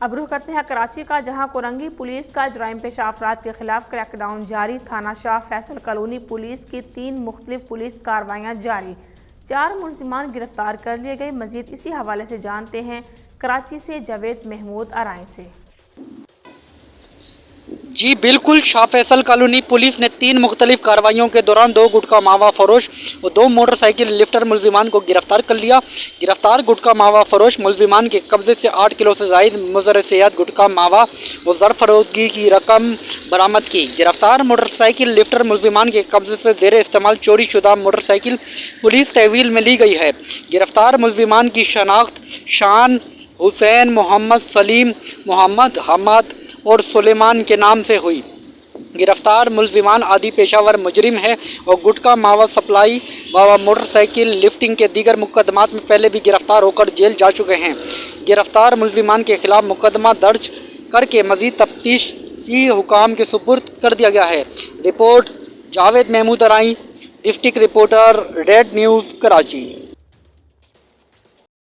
اب رخ کرتے ہیں کراچی کا، جہاں کورنگی پولیس کا جرائم پیشہ افراد کے خلاف کریک ڈاؤن جاری۔ تھانہ شاہ فیصل کالونی پولیس کی 3 مختلف پولیس کارروائیاں جاری، 4 ملزمان گرفتار کر لیے گئے۔ مزید اسی حوالے سے جانتے ہیں کراچی سے جاوید محمود ارائیں سے۔ جی بالکل، شاہ فیصل کالونی پولیس نے 3 مختلف کارروائیوں کے دوران 2 گٹکا ماوا فروش اور 2 موٹر سائیکل لفٹر ملزمان کو گرفتار کر لیا۔ گرفتار گٹکا ماوا فروش ملزمان کے قبضے سے 8 کلو سے زائد مضر صحت گٹکا ماوا اور زر فروختی کی رقم برآمد کی۔ گرفتار موٹر سائیکل لفٹر ملزمان کے قبضے سے زیر استعمال چوری شدہ موٹر سائیکل پولیس تحویل میں لی گئی ہے۔ گرفتار ملزمان کی شناخت شان حسین، محمد سلیم، محمد حماد اور سلیمان کے نام سے ہوئی۔ گرفتار ملزمان عادی پیشہ ور مجرم ہے اور گٹکا ماوا سپلائی و موٹر سائیکل لفٹنگ کے دیگر مقدمات میں پہلے بھی گرفتار ہو کر جیل جا چکے ہیں۔ گرفتار ملزمان کے خلاف مقدمہ درج کر کے مزید تفتیشی حکام کے سپرد کر دیا گیا ہے۔ Report Javed Mahmood Arain, district reporter, Red News, Karachi.